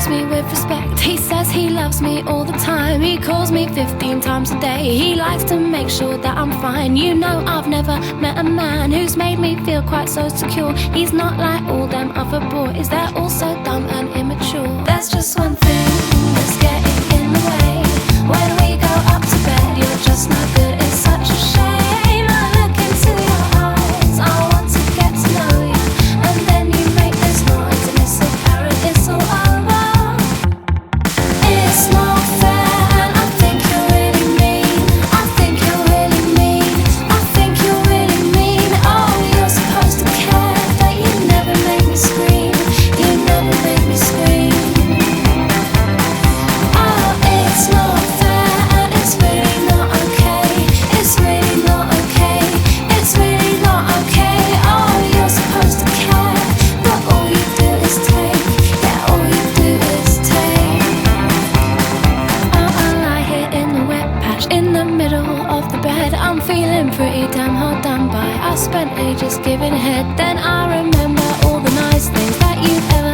treats me with respect. He says he loves me all the time. He calls me 15 times a day. He likes to make sure that I'm fine. You know, I've never met a man who's made me feel quite so secure. He's not like all them other boys, they're all so dumb and immature. There's just one thing that's getting in the way. When we go up to bed, you're just no good. It's such a shame. I look into your eyes, I want to get to know you, and then you make this noise and it's apparent it's all over. It's not fair and I think you're really mean. I think you're really mean. I think you're really mean. Oh, you're supposed to care, but you never make me scream. You never make me scream. Oh, it's not fair and it's really not okay. It's really not okay. It's really not okay. Oh, you're supposed to care, but all you do is take. Yeah, all you do is take. Oh, I lie here in the wet patch in the middle of the bed. I'm feeling pretty damn hard done by. I spent ages giving head, then I remember all the nice things that you've ever